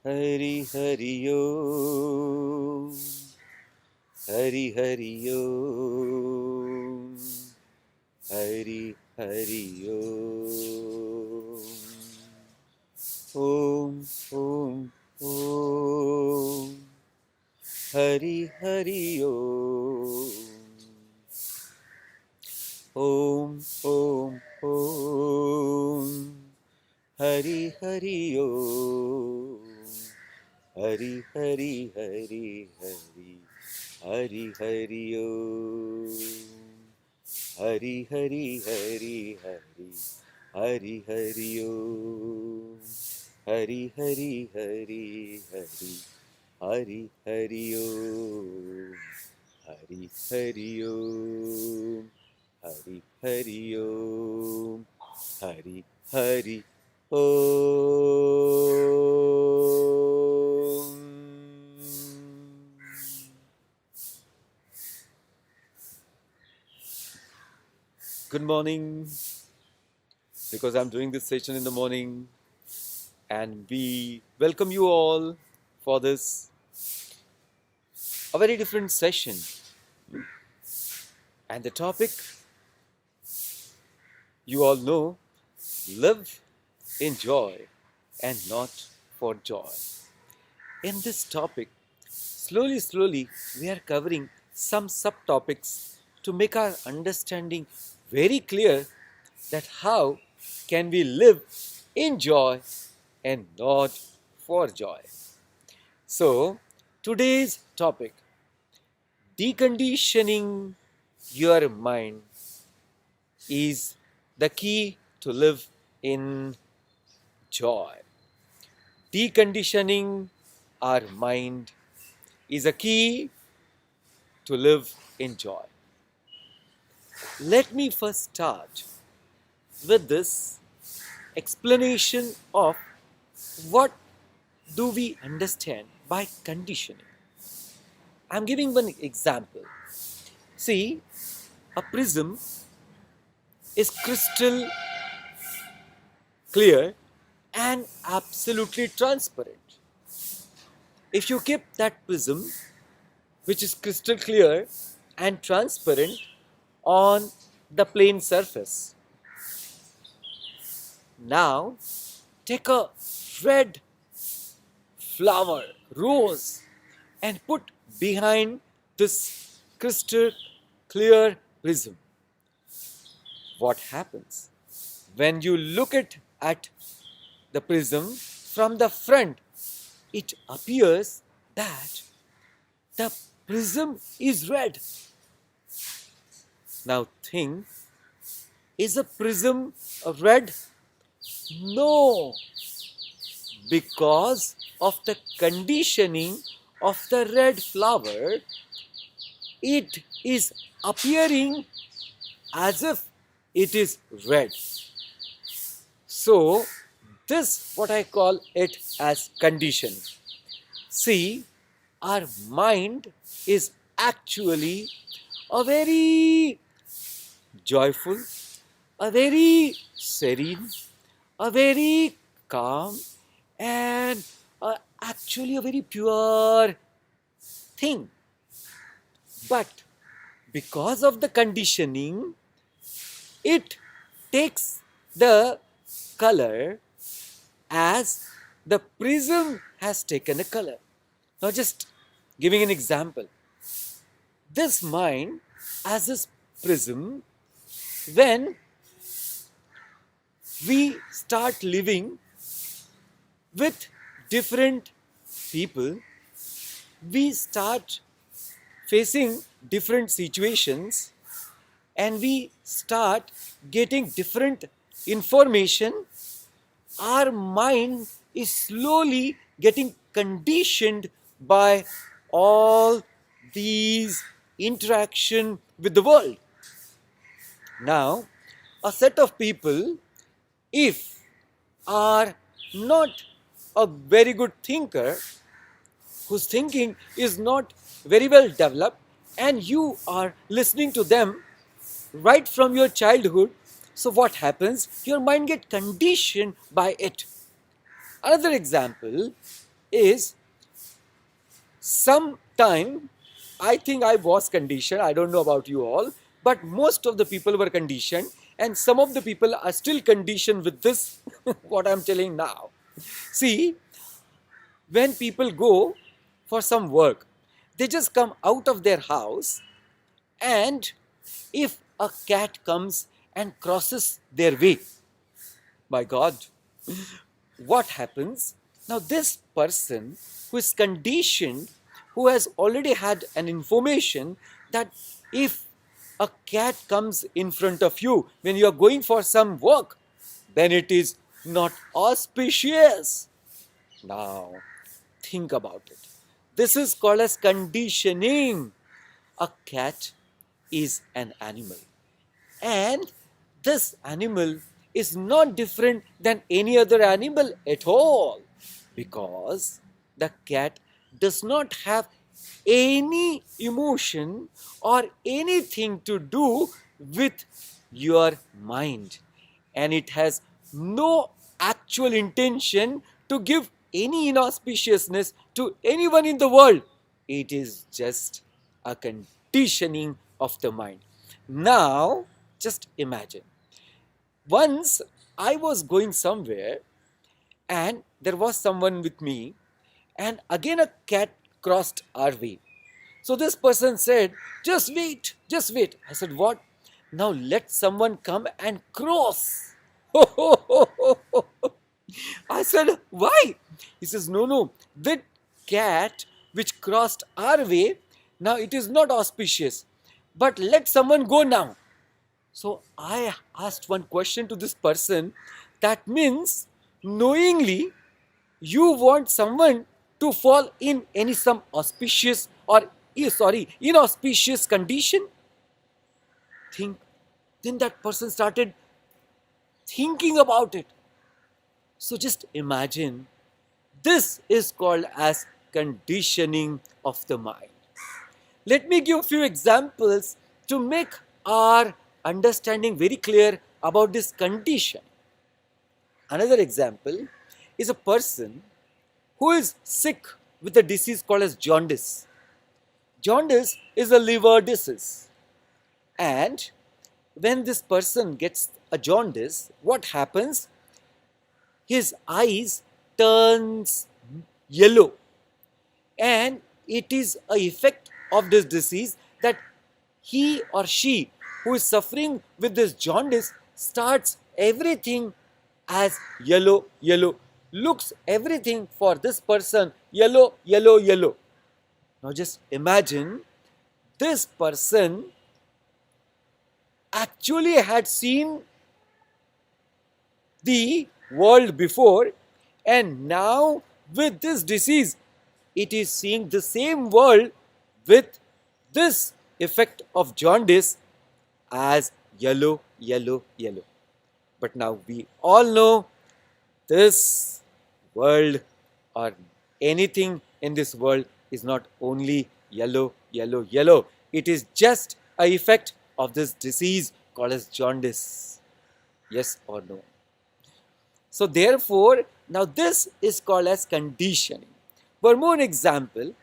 Hari Hari Om, Hari Hari Om, Hari Hari Om, Om Om Om, Hari Hari Om, Om Om Om, Hari Hari Om, Hari Hari Hari Hari, Hari Hari Om, Hari Hari Hari Hari, Hari Hari Om, Hari Hari Hari Hari, Hari Hari Om, Hari Hari Om, Hari Hari Om, Hari Hari Om. Good morning, because I'm doing this session in the morning, and we welcome you all for this a very different session. And the topic, you all know, live in joy and not for joy. In this topic, slowly, we are covering some subtopics to make our understanding very clear that how can we live in joy and not for joy. So, today's topic, deconditioning your mind, is the key to live in joy. Deconditioning our mind is a key to live in joy. Let me first start with this explanation of what do we understand by conditioning. I'm giving one example. See, a prism is crystal clear and absolutely transparent. If you keep that prism, which is crystal clear and transparent, on the plane surface, now take a red flower, rose, and put behind this crystal clear prism. What happens? When you look at the prism from the front, it appears that the prism is red. Now think, is a prism red? No, because of the conditioning of the red flower, it is appearing as if it is red. So, this what I call it as conditioning. See, our mind is actually a very joyful, a very serene, a very calm, and actually a very pure thing. But because of the conditioning, it takes the color as the prism has taken a color. Now just giving an example. This mind as this prism, when we start living with different people, we start facing different situations, and we start getting different information, our mind is slowly getting conditioned by all these interaction with the world. Now, a set of people, if are not a very good thinker, whose thinking is not very well developed, and you are listening to them right from your childhood, so what happens? Your mind gets conditioned by it. Another example, is sometime, I think I was conditioned, I don't know about you all, but most of the people were conditioned, and some of the people are still conditioned with this, what I'm telling now. See, when people go for some work, they just come out of their house, and if a cat comes and crosses their way, my God, what happens? Now, this person who is conditioned, who has already had an information that if a cat comes in front of you when you are going for some work, then it is not auspicious. Now, think about it. This is called as conditioning. A cat is an animal, and this animal is not different than any other animal at all, because the cat does not have any emotion or anything to do with your mind, and it has no actual intention to give any inauspiciousness to anyone in the world. It is just a conditioning of the mind. Now, just imagine. Once I was going somewhere and there was someone with me, and again a cat crossed our way. So this person said, just wait, just wait. I said, what? Now let someone come and cross. I said, why? He says, no, no, that cat which crossed our way, now it is not auspicious, but let someone go now. So I asked one question to this person. That means knowingly you want someone to fall in any some auspicious or inauspicious condition. Think. Then that person started thinking about it. So just imagine, this is called as conditioning of the mind. Let me give a few examples to make our understanding very clear about this condition. Another example is a person who is sick with a disease called as jaundice. Jaundice is a liver disease, and when this person gets a jaundice, what happens? His eyes turns yellow, and it is a effect of this disease that he or she who is suffering with this jaundice starts everything as yellow, yellow, looks everything for this person yellow, yellow, yellow. Now just imagine, this person actually had seen the world before, and now with this disease it is seeing the same world with this effect of jaundice as yellow, yellow, yellow. But now we all know this world or anything in this world is not only yellow, yellow, yellow. It is just an effect of this disease called as jaundice. Yes or no? So therefore, now this is called as conditioning. For more example,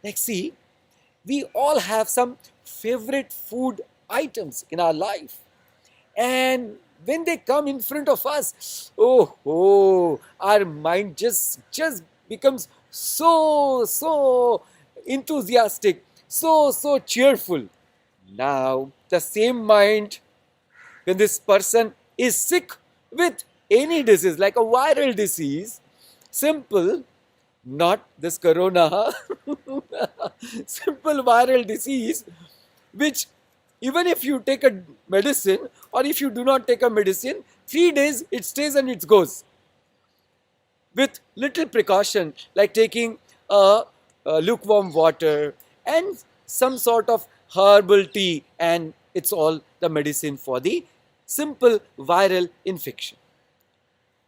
like see, we all have some favorite food items in our life, and when they come in front of us, our mind just becomes so enthusiastic, so cheerful. Now the same mind, when this person is sick with any disease like a viral disease, simple, not this corona, simple viral disease, which even if you take a medicine or if you do not take a medicine, 3 days it stays and it goes. With little precaution like taking a lukewarm water and some sort of herbal tea, and it's all the medicine for the simple viral infection.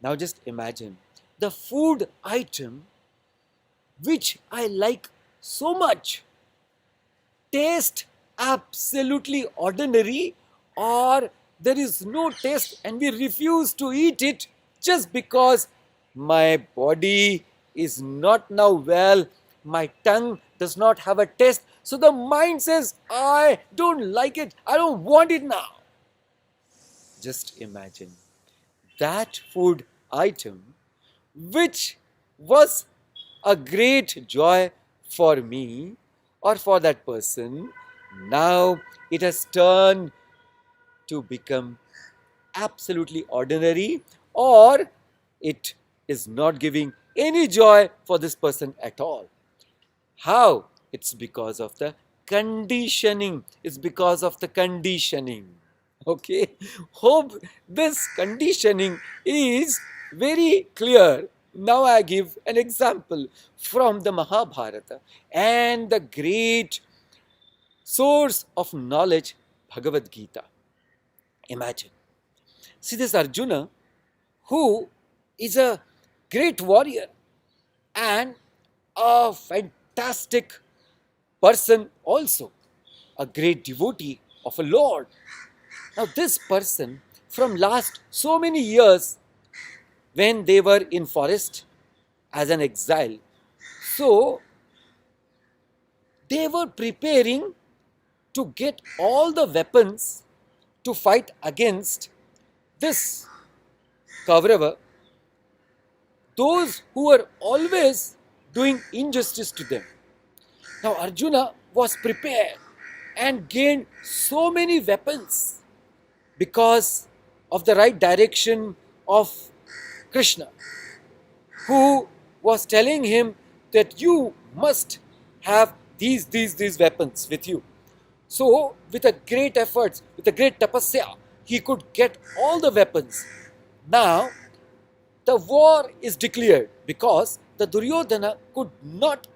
Now just imagine the food item which I like so much taste absolutely ordinary, or there is no taste and we refuse to eat it just because my body is not now well. My tongue does not have a taste. So the mind says, I don't like it. I don't want it now. Just imagine that food item, which was a great joy for me or for that person, now it has turned to become absolutely ordinary, or it is not giving any joy for this person at all. How? It's because of the conditioning. It's because of the conditioning. Okay. Hope this conditioning is very clear. Now I give an example from the Mahabharata and the great source of knowledge, Bhagavad Gita. Imagine. See this Arjuna, who is a great warrior and a fantastic person also, a great devotee of a Lord. Now this person, from last so many years, when they were in forest as an exile, so they were preparing to get all the weapons to fight against this Kaurava, those who were always doing injustice to them. Now Arjuna was prepared and gained so many weapons because of the right direction of Krishna, who was telling him that you must have these weapons with you. So, with a great efforts, with a great tapasya, he could get all the weapons. Now, the war is declared because the Duryodhana could not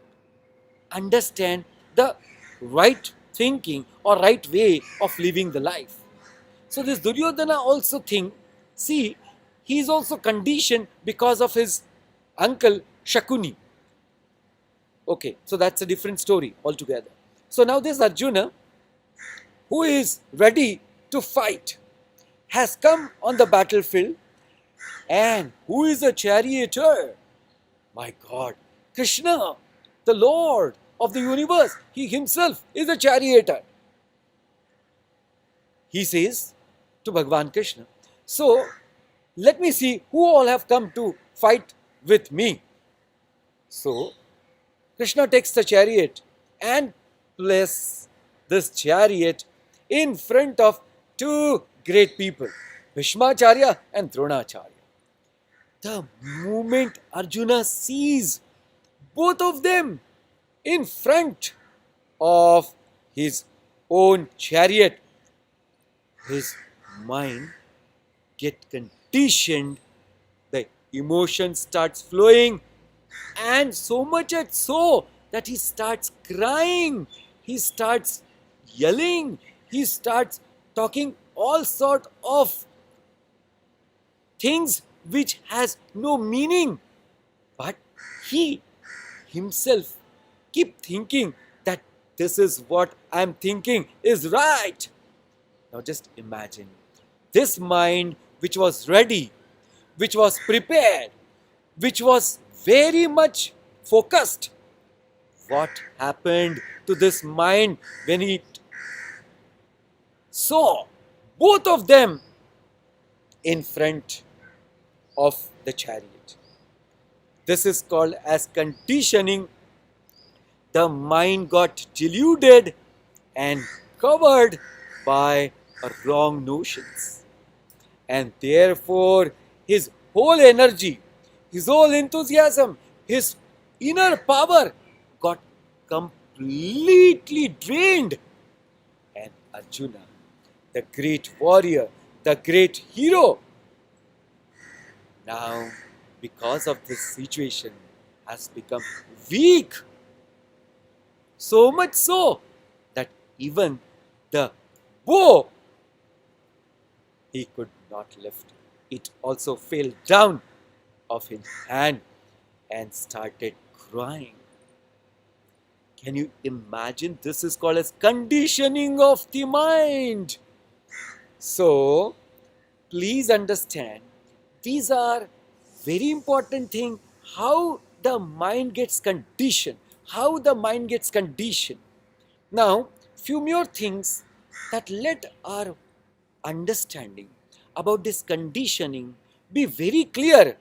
understand the right thinking or right way of living the life. So this Duryodhana also think, see, he is also conditioned because of his uncle Shakuni. Okay, so that's a different story altogether. So now this Arjuna, who is ready to fight, has come on the battlefield, and who is a charioteer? My God, Krishna, the Lord of the universe, he himself is a charioteer. He says to Bhagavan Krishna, so let me see who all have come to fight with me. So Krishna takes the chariot and places this chariot in front of two great people, Bhishmacharya and Dronacharya. The moment Arjuna sees both of them in front of his own chariot, his mind get conditioned, the emotion starts flowing, and so much at so that he starts crying, he starts yelling, he starts talking all sort of things which has no meaning, but he himself keep thinking that this is what I am thinking is right. Now just imagine this mind which was ready, which was prepared, which was very much focused. What happened to this mind when it saw both of them in front of the chariot? This is called as conditioning. The mind got deluded and covered by wrong notions, and therefore his whole energy, his whole enthusiasm, his inner power got completely drained. And Arjuna, the great warrior, the great hero, now because of this situation has become weak, so much so that even the bow he could not lift. It also fell down of his hand and started crying. Can you imagine? This is called as conditioning of the mind. So, please understand, these are very important things, how the mind gets conditioned. How the mind gets conditioned. Now, few more things that let our understanding about this conditioning be very clear,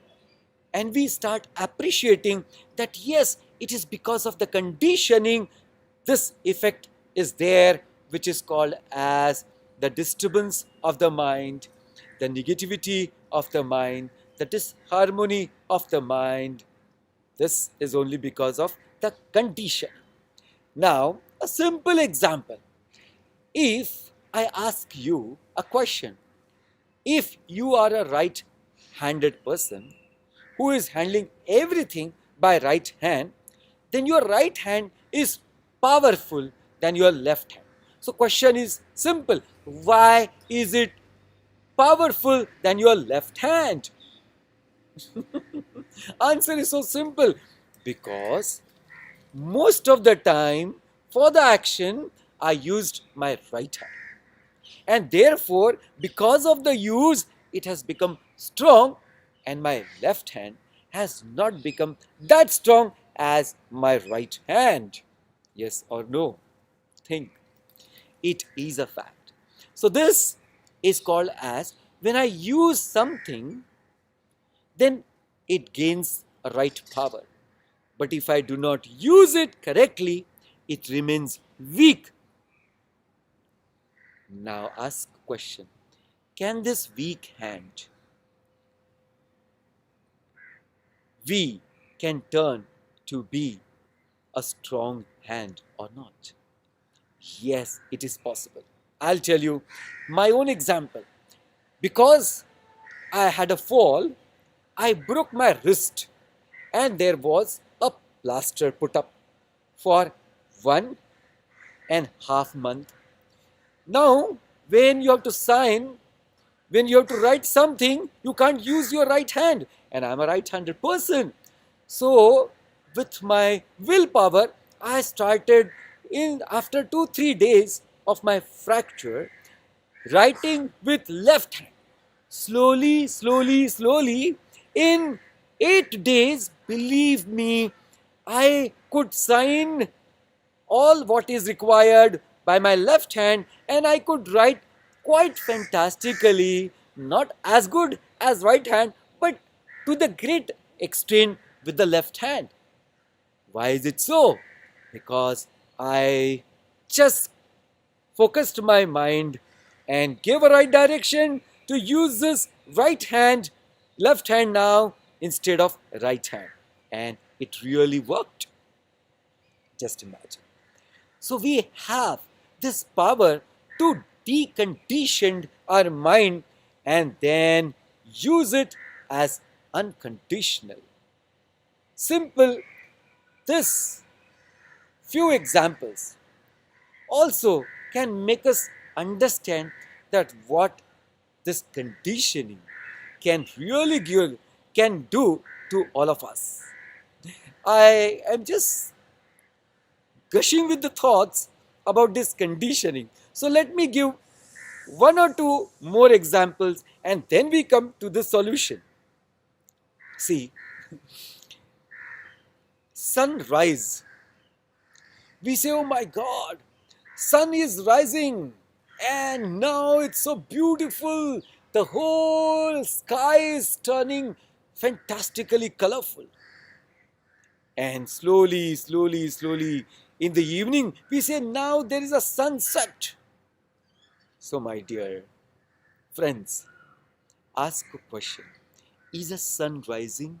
and we start appreciating that yes, it is because of the conditioning this effect is there, which is called as the disturbance of the mind, the negativity of the mind, the disharmony of the mind. This is only because of the condition. Now, a simple example. If I ask you a question, if you are a right handed person who is handling everything by right hand, then your right hand is powerful than your left hand. So question is simple. Why is it powerful than your left hand? Answer is so simple. Because most of the time for the action I used my right hand. And therefore, because of the use, it has become strong, and my left hand has not become that strong as my right hand. Yes or no? Think. It is a fact. So this is called as when I use something, then it gains a right power. But if I do not use it correctly, it remains weak. Now ask question. Can this weak hand we can turn to be a strong hand or not? Yes, it is possible. I'll tell you my own example. Because I had a fall, I broke my wrist, and there was a plaster put up for 1.5 months. Now, when you have to sign, when you have to write something, you can't use your right hand, and I'm a right-handed person. So, with my willpower, I started in after 2-3 days of my fracture, writing with left hand. Slowly, slowly, slowly, in 8 days, believe me, I could sign all what is required by my left hand, and I could write quite fantastically, not as good as right hand, but to the great extent with the left hand. Why is it so? Because I just focused my mind and gave a right direction to use this right hand, left hand now instead of right hand. And it really worked. Just imagine. So we have this power to decondition our mind and then use it as unconditional. Simple, this few examples also can make us understand that what this conditioning can really give, can do to all of us. I am just gushing with the thoughts about this conditioning. So let me give one or two more examples and then we come to the solution. See, sunrise. We say, oh my God, sun is rising and now it's so beautiful. The whole sky is turning fantastically colorful. And slowly, slowly, slowly, in the evening, we say, now there is a sunset. So, my dear friends, ask a question. Is a sun rising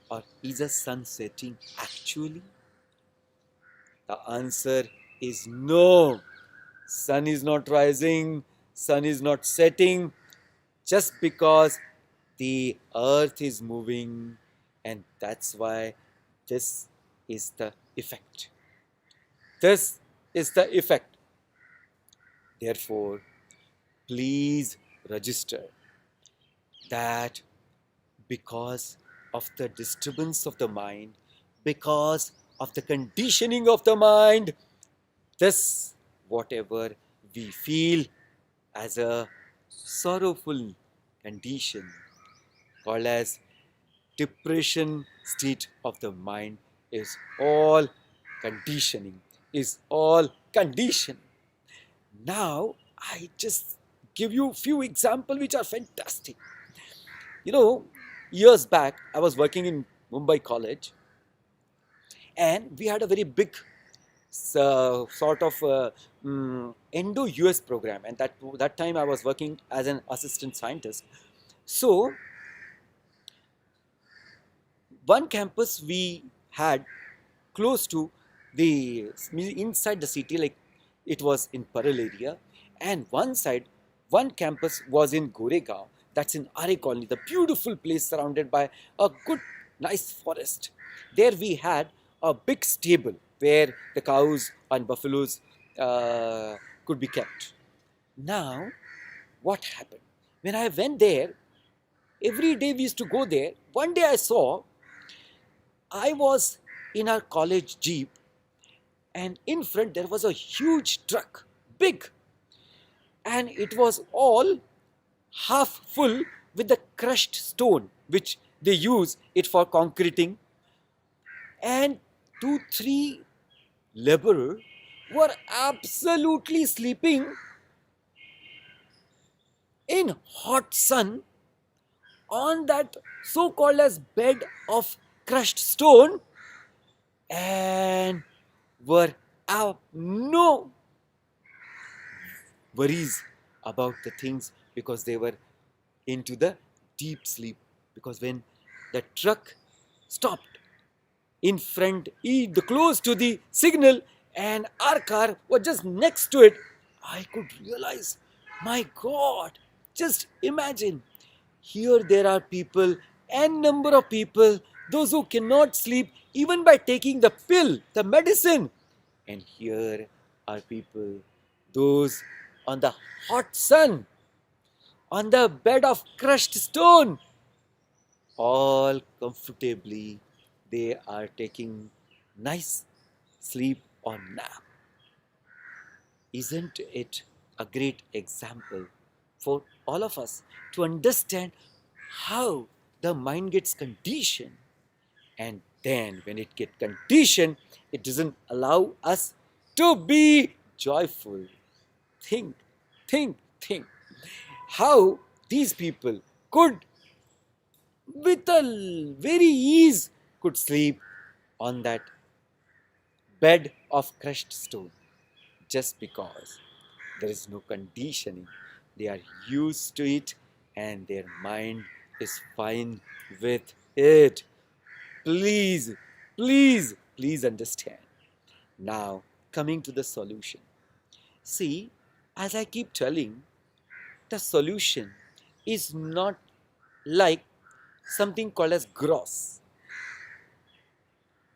or is a sun setting actually? The answer is no. Sun is not rising, sun is not setting, just because the earth is moving, and that's why this is the effect. This is the effect. Therefore, please register that because of the disturbance of the mind, because of the conditioning of the mind, this, whatever we feel as a sorrowful condition called as depression state of the mind is all conditioning, is all condition. Now, I just give you a few examples which are fantastic. You know, years back, I was working in Mumbai College, and we had a very big sort of Indo-US program, and that time I was working as an assistant scientist. So one campus we had close to the inside the city, like it was in Parel area, and one campus was in Goregaon, that's in Are Colony, the beautiful place surrounded by a good, nice forest. There we had a big stable where the cows and buffaloes could be kept. Now, what happened? When I went there, every day we used to go there. One day I was in our college jeep, and in front there was a huge truck, big, and it was all half full with the crushed stone which they use it for concreting, and 2 3 laborers were absolutely sleeping in hot sun on that so-called as bed of crushed stone, and were no worries about the things because they were into the deep sleep. Because when the truck stopped in front, close to the signal, and our car was just next to it, I could realize, my God, just imagine, here there are people, n number of people, those who cannot sleep even by taking the pill, the medicine. And here are people, those on the hot sun, on the bed of crushed stone, all comfortably, they are taking nice sleep or nap. Isn't it a great example for all of us to understand how the mind gets conditioned? And then when it gets conditioned, it doesn't allow us to be joyful. Think, think how these people could with a very ease could sleep on that bed of crushed stone, just because there is no conditioning. They are used to it and their mind is fine with it. Please, please understand. Now, coming to the solution. See, as I keep telling, the solution is not like something called as gross.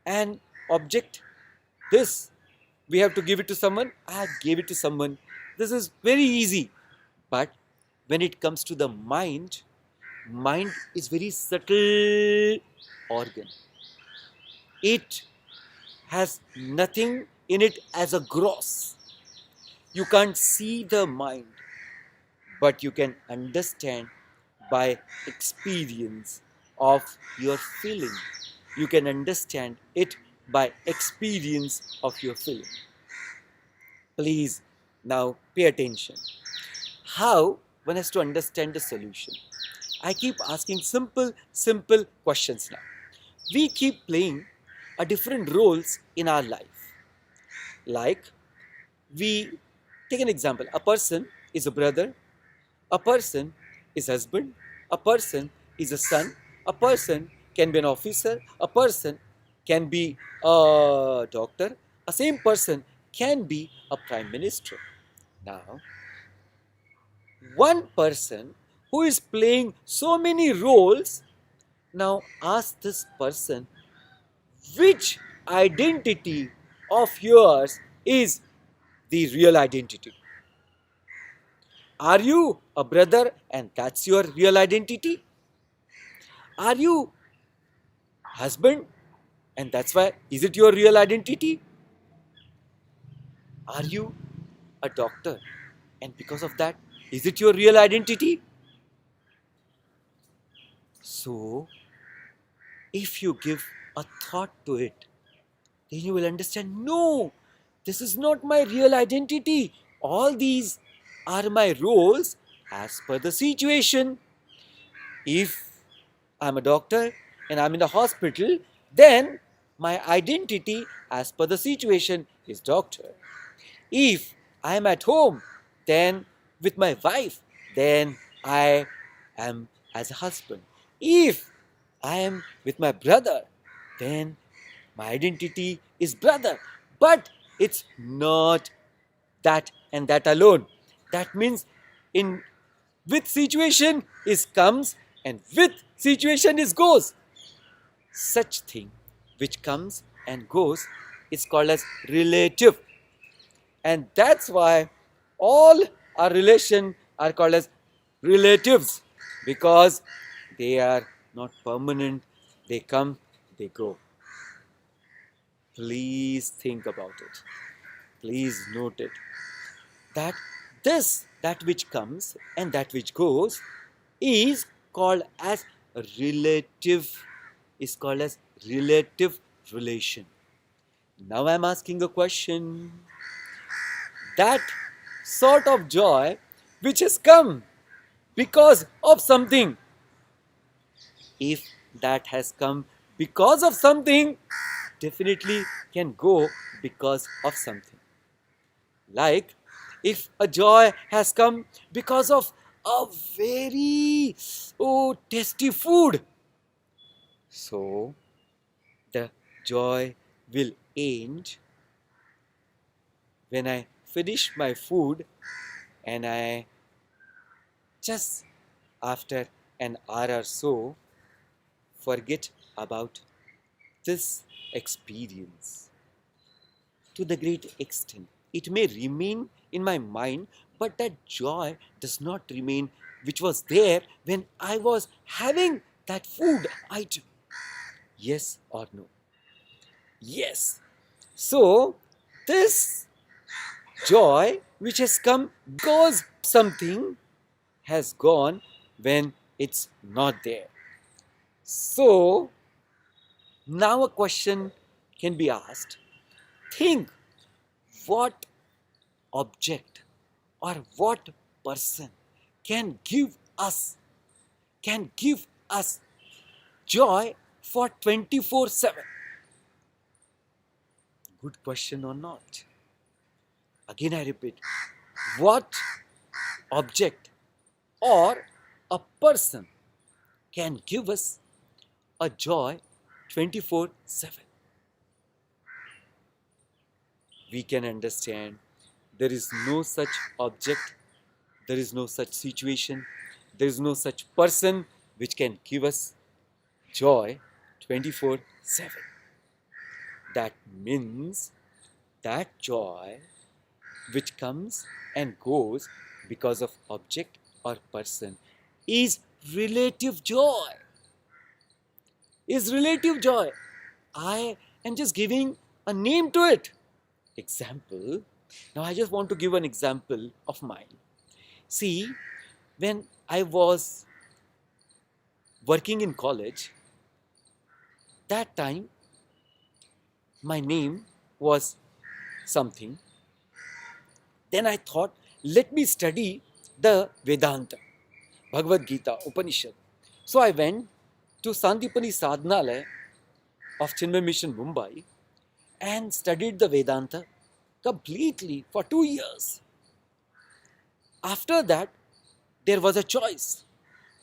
An object, this, we have to give it to someone, I gave it to someone. This is very easy. But when it comes to the mind is very subtle organ. It has nothing in it as a gross. You can't see the mind, but you can understand by experience of your feeling. You can understand it by experience of your feeling. Please now pay attention. How one has to understand the solution? I keep asking simple questions now. We keep playing a different roles in our life. Like, we take an example. A person is a brother, a person is husband, a person is a son, a person can be an officer, a person can be a doctor, a same person can be a prime minister. Now, one person who is playing so many roles, now ask this person, which identity of yours is the real identity? Are you a brother and that's your real identity? Are you husband and that's why is it your real identity? Are you a doctor and because of that is it your real identity? So if you give a thought to it, then you will understand, no, this is not my real identity. All these are my roles as per the situation. If I'm a doctor and I'm in the hospital, then my identity as per the situation is doctor. If I am at home, then with my wife, then I am as a husband. If I am with my brother, then my identity is brother. But it's not that and that alone. That means in with situation is comes and with situation is goes. Such thing which comes and goes is called as relative. And that's why all our relation are called as relatives, because they are not permanent. They come, they go. Please think about it. Please note it. That that which comes and that which goes is called as relative, is called as relative relation. Now I'm asking a question. That sort of joy which has come because of something, if that has come because of something, definitely can go because of something. Like if a joy has come because of a very tasty food, so the joy will end when I finish my food and I just after an hour or so forget about this experience. To the great extent, it may remain in my mind, but that joy does not remain which was there when I was having that food item. Yes or no? Yes. So, this joy which has come because something has gone when it's not there. So, now a question can be asked. Think, what object or what person can give us joy for 24/7? Good question or not? Again I repeat, what object or a person can give us a joy 24/7? We can understand there is no such object, there is no such situation, there is no such person which can give us joy 24/7. That means that joy which comes and goes because of object or person is relative joy. Is relative joy. I am just giving a name to it. Example. Now I just want to give an example of mine. See, when I was working in college, that time my name was something. Then I thought, let me study the Vedanta, Bhagavad Gita, Upanishad. So I went to Sandipani Sadhanalaya of Chinmay Mission, Mumbai, and studied the Vedanta completely for 2 years. After that, there was a choice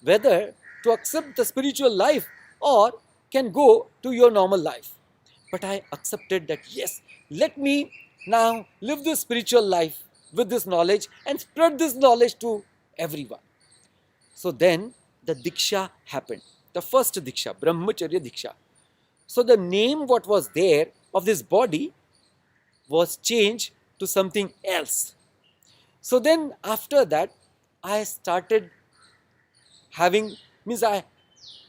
whether to accept the spiritual life or can go to your normal life. But I accepted that, yes, let me now live this spiritual life with this knowledge and spread this knowledge to everyone. So then the Diksha happened. The first Diksha, Brahmacharya Diksha. So the name what was there of this body was changed to something else. So then after that, I started having, means I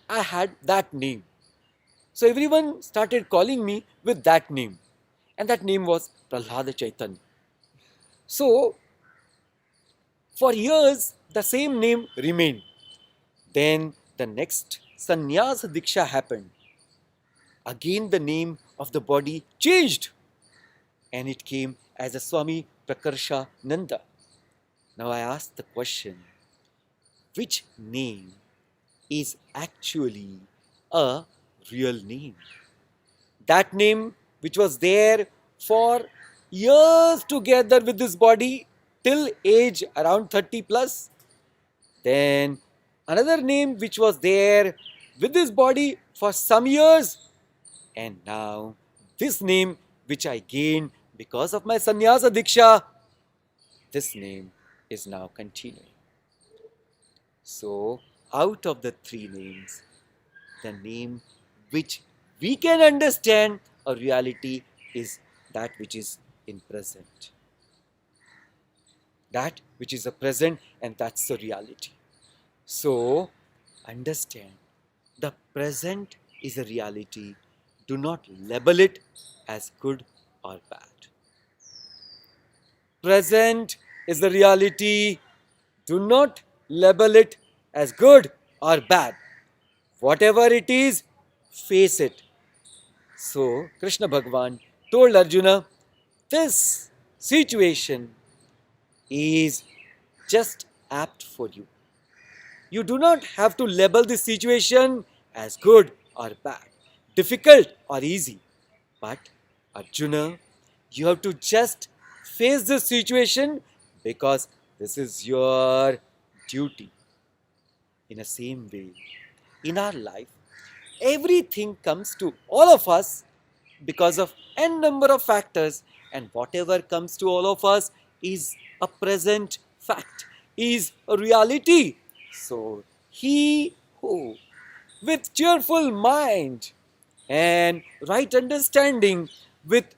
had that name. So everyone started calling me with that name. And that name was Prahlada Chaitanya. So for years, the same name remained. Then the next Sannyas Diksha happened. Again the name of the body changed and it came as a Swami Prakarsha Nanda. Now I ask the question, which name is actually a real name? That name which was there for years together with this body till age around 30 plus. Then another name which was there with this body for some years. And now this name which I gained because of my sannyasa diksha, this name is now continuing. So out of the three names, the name which we can understand a reality is that which is in present. That which is a present, and that's the reality. So understand, the present is a reality. Do not label it as good or bad. Present is the reality. Do not label it as good or bad. Whatever it is, face it. So, Krishna Bhagwan told Arjuna, this situation is just apt for you. You do not have to label this situation as good or bad, difficult or easy. But, Arjuna, you have to just face this situation because this is your duty. In the same way, in our life, everything comes to all of us because of n number of factors, and whatever comes to all of us is a present fact, is a reality. So he who with cheerful mind and right understanding, with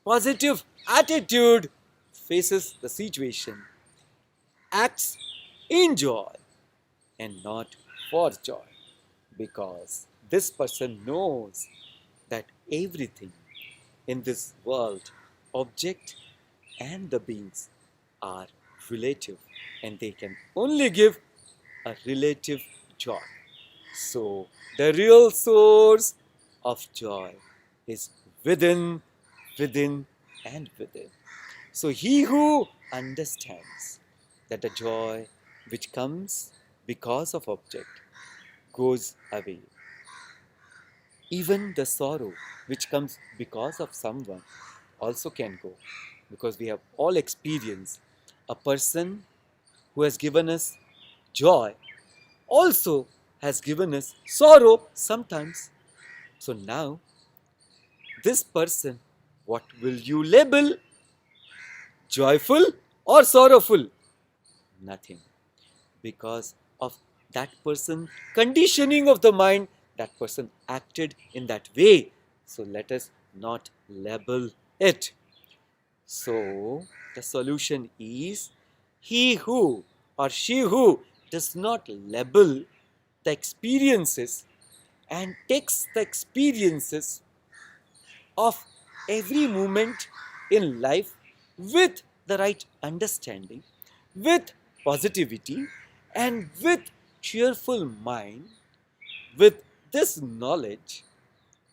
positive attitude, faces the situation, acts in joy and not for joy, because this person knows that everything in this world, object and the beings, are relative and they can only give a relative joy. So, the real source of joy is within, within, and within. So, he who understands that the joy which comes because of object goes away, even the sorrow which comes because of someone also can go, because we have all experienced a person who has given us joy also has given us sorrow sometimes. So now, this person, what will you label? Joyful or sorrowful? Nothing. Because of that person conditioning of the mind, that person acted in that way. So let us not label it. So the solution is, he who or she who does not label the experiences and takes the experiences of every moment in life with the right understanding, with positivity, and with cheerful mind, with this knowledge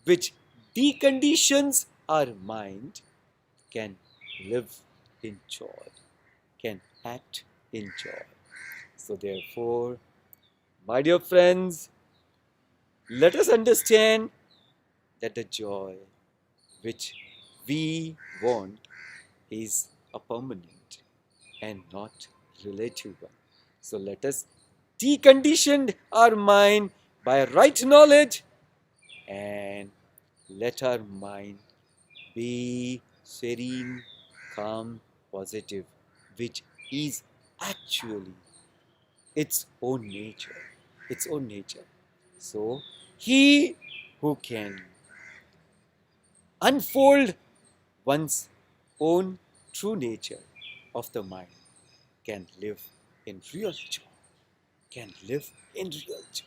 which deconditions our mind, can live in joy, can act in joy. So therefore, my dear friends, let us understand that the joy which we want is a permanent and not relative one. So let us decondition our mind by right knowledge and let our mind be serene, calm, positive, which is actually its own nature. Its own nature. So he who can unfold one's own true nature of the mind can live in real joy, can live in real joy.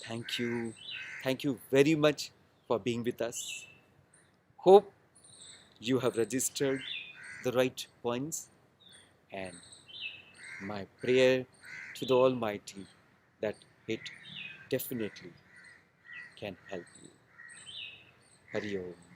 Thank you. Thank you very much for being with us. Hope you have registered the right points, and my prayer to the Almighty that it definitely can help you. Hari Om.